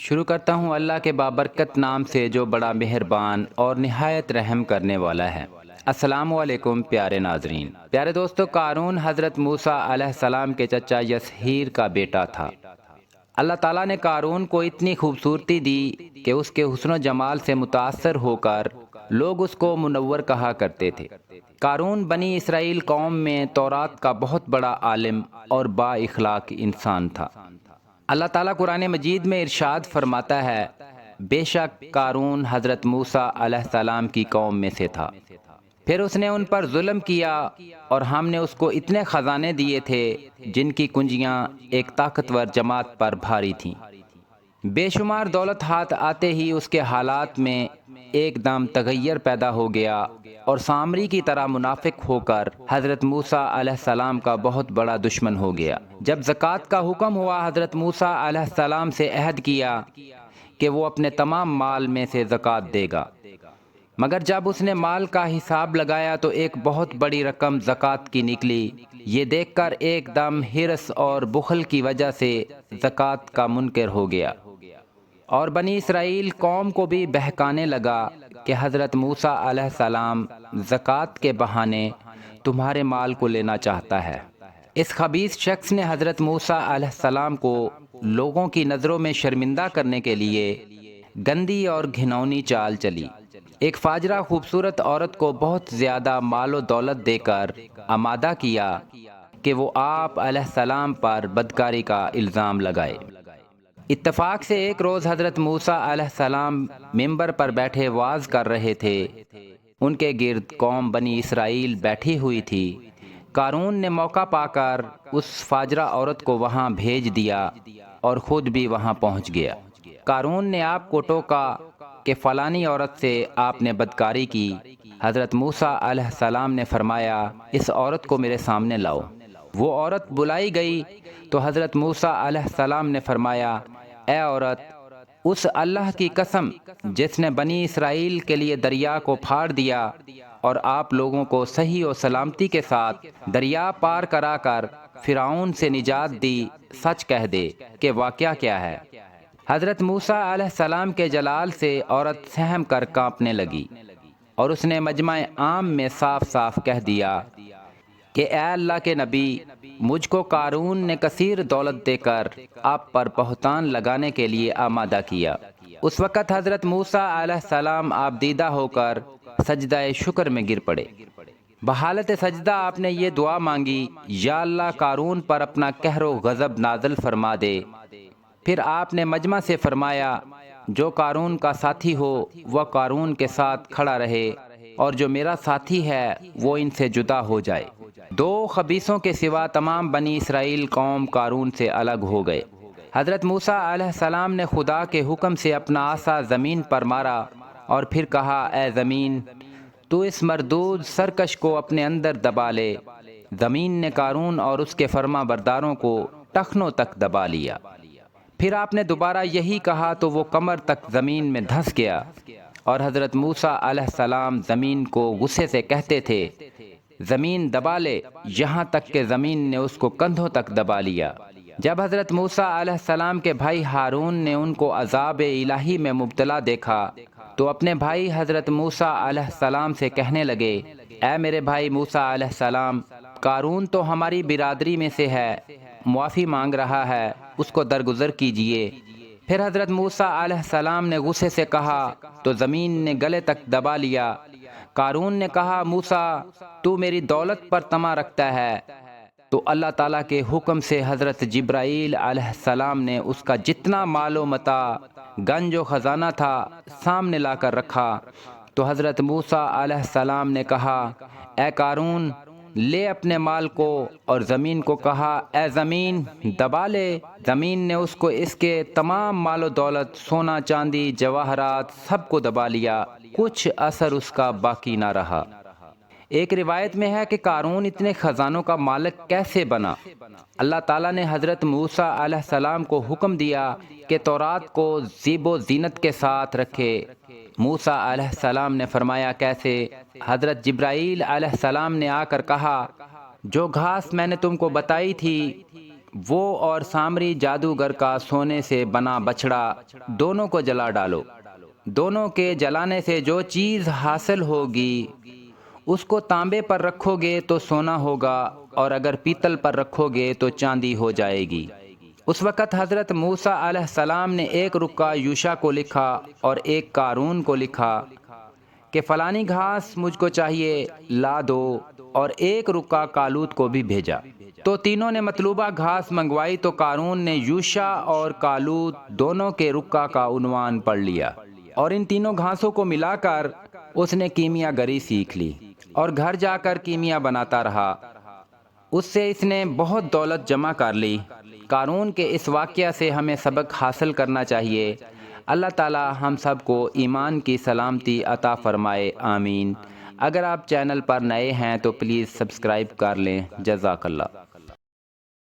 شروع کرتا ہوں اللہ کے بابرکت نام سے جو بڑا مہربان اور نہایت رحم کرنے والا ہے۔ السلام علیکم پیارے ناظرین، پیارے دوستو، قارون حضرت موسیٰ علیہ السلام کے چچا یسحیر کا بیٹا تھا۔ اللہ تعالیٰ نے قارون کو اتنی خوبصورتی دی کہ اس کے حسن و جمال سے متاثر ہو کر لوگ اس کو منور کہا کرتے تھے۔ قارون بنی اسرائیل قوم میں تورات کا بہت بڑا عالم اور با اخلاق انسان تھا۔ اللہ تعالیٰ قرآن مجید میں ارشاد فرماتا ہے، بے شک قارون حضرت موسیٰ علیہ السلام کی قوم میں سے تھا، پھر اس نے ان پر ظلم کیا اور ہم نے اس کو اتنے خزانے دیے تھے جن کی کنجیاں ایک طاقتور جماعت پر بھاری تھیں۔ بے شمار دولت ہاتھ آتے ہی اس کے حالات میں ایک دم تغیر پیدا ہو گیا اور سامری کی طرح منافق ہو کر حضرت موسیٰ علیہ السلام کا بہت بڑا دشمن ہو گیا۔ جب زکوٰۃ کا حکم ہوا، حضرت موسیٰ علیہ السلام سے عہد کیا کہ وہ اپنے تمام مال میں سے زکوٰۃ دے گا، مگر جب اس نے مال کا حساب لگایا تو ایک بہت بڑی رقم زکوٰۃ کی نکلی۔ یہ دیکھ کر ایک دم حرص اور بخل کی وجہ سے زکوٰۃ کا منکر ہو گیا اور بنی اسرائیل قوم کو بھی بہکانے لگا کہ حضرت موسیٰ علیہ السلام زکوٰۃ کے بہانے تمہارے مال کو لینا چاہتا ہے۔ اس خبیث شخص نے حضرت موسیٰ علیہ السلام کو لوگوں کی نظروں میں شرمندہ کرنے کے لیے گندی اور گھناؤنی چال چلی۔ ایک فاجرہ خوبصورت عورت کو بہت زیادہ مال و دولت دے کر آمادہ کیا کہ وہ آپ علیہ السلام پر بدکاری کا الزام لگائے۔ اتفاق سے ایک روز حضرت موسیٰ علیہ السلام منبر پر بیٹھے وعظ کر رہے تھے۔ ان کے گرد قوم بنی اسرائیل بیٹھی ہوئی تھی۔ قارون نے موقع پا کر اس فاجرہ عورت کو وہاں بھیج دیا اور خود بھی وہاں پہنچ گیا۔ قارون نے آپ کو ٹوکا کہ فلانی عورت سے آپ نے بدکاری کی۔ حضرت موسیٰ علیہ السلام نے فرمایا، اس عورت کو میرے سامنے لاؤ۔ وہ عورت بلائی گئی تو حضرت موسیٰ علیہ السلام نے فرمایا، اے عورت، اس اللہ کی قسم جس نے بنی اسرائیل کے لیے دریا کو پھاڑ دیا اور آپ لوگوں کو صحیح و سلامتی کے ساتھ دریا پار کرا کر فرعون سے نجات دی، سچ کہہ دے کہ واقعہ کیا ہے۔ حضرت موسیٰ علیہ السلام کے جلال سے عورت سہم کر کانپنے لگی اور اس نے مجمع عام میں صاف صاف کہہ دیا کہ اے اللہ کے نبی، مجھ کو قارون نے کثیر دولت دے کر آپ پر بہتان لگانے کے لیے آمادہ کیا۔ اس وقت حضرت موسیٰ علیہ السلام آپ دیدہ ہو کر سجدہ شکر میں گر پڑے۔ بحالت سجدہ آپ نے یہ دعا مانگی، یا اللہ قارون پر اپنا قہر و غضب نازل فرما دے۔ پھر آپ نے مجمع سے فرمایا، جو قارون کا ساتھی ہو وہ قارون کے ساتھ کھڑا رہے اور جو میرا ساتھی ہے وہ ان سے جدا ہو جائے۔ دو خبیثوں کے سوا تمام بنی اسرائیل قوم قارون سے الگ ہو گئے۔ حضرت موسیٰ علیہ السلام نے خدا کے حکم سے اپنا عصا زمین پر مارا اور پھر کہا، اے زمین، تو اس مردود سرکش کو اپنے اندر دبا لے۔ زمین نے قارون اور اس کے فرما برداروں کو ٹخنوں تک دبا لیا۔ پھر آپ نے دوبارہ یہی کہا تو وہ کمر تک زمین میں دھنس گیا اور حضرت موسیٰ علیہ السلام زمین کو غصے سے کہتے تھے، زمین دبا لے، یہاں تک کہ زمین نے اس کو کندھوں تک دبا لیا۔ جب حضرت موسیٰ علیہ السلام کے بھائی ہارون نے ان کو عذاب الہی میں مبتلا دیکھا تو اپنے بھائی حضرت موسیٰ علیہ السلام سے کہنے لگے، اے میرے بھائی موسیٰ علیہ السلام، قارون تو ہماری برادری میں سے ہے، معافی مانگ رہا ہے، اس کو درگزر کیجئے۔ پھر حضرت موسیٰ علیہ السلام نے غصے سے کہا تو زمین نے گلے تک دبا لیا۔ قارون نے کہا، موسیٰ، تو میری دولت پر طمع رکھتا ہے۔ تو اللہ تعالیٰ کے حکم سے حضرت جبرائیل علیہ السلام نے اس کا جتنا مال و متاع، گنج و خزانہ تھا سامنے لا کر رکھا۔ تو حضرت موسیٰ علیہ السلام نے کہا، اے قارون، لے اپنے مال کو، اور زمین کو کہا، اے زمین دبا لے۔ زمین نے اس کو اس کے تمام مال و دولت، سونا چاندی جواہرات سب کو دبا لیا، کچھ اثر اس کا باقی نہ رہا۔ ایک روایت میں ہے کہ قارون اتنے خزانوں کا مالک کیسے بنا؟ اللہ تعالیٰ نے حضرت موسیٰ علیہ السلام کو حکم دیا کہ تورات کو زیب و زینت کے ساتھ رکھے۔ موسیٰ علیہ السلام نے فرمایا، کیسے؟ حضرت جبرائیل علیہ السلام نے آ کر کہا، جو گھاس میں نے تم کو بتائی تھی وہ اور سامری جادوگر کا سونے سے بنا بچڑا دونوں کو جلا ڈالو۔ دونوں کے جلانے سے جو چیز حاصل ہوگی اس کو تانبے پر رکھو گے تو سونا ہوگا، اور اگر پیتل پر رکھو گے تو چاندی ہو جائے گی۔ اس وقت حضرت موسیٰ علیہ السلام نے ایک رکا یوشع کو لکھا اور ایک قارون کو لکھا کہ فلانی گھاس مجھ کو چاہیے، لا دو، اور ایک رکا کالوت کو بھی بھیجا۔ تو تینوں نے مطلوبہ گھاس منگوائی تو قارون نے یوشع اور کالوت دونوں کے رکا کا عنوان پڑھ لیا، اور ان تینوں گھاسوں کو ملا کر اس نے کیمیا گری سیکھ لی اور گھر جا کر کیمیا بناتا رہا۔ اس سے اس نے بہت دولت جمع کر لی۔ قارون کے اس واقعہ سے ہمیں سبق حاصل کرنا چاہیے۔ اللہ تعالی ہم سب کو ایمان کی سلامتی عطا فرمائے، آمین۔ اگر آپ چینل پر نئے ہیں تو پلیز سبسکرائب کر لیں۔ جزاک اللہ۔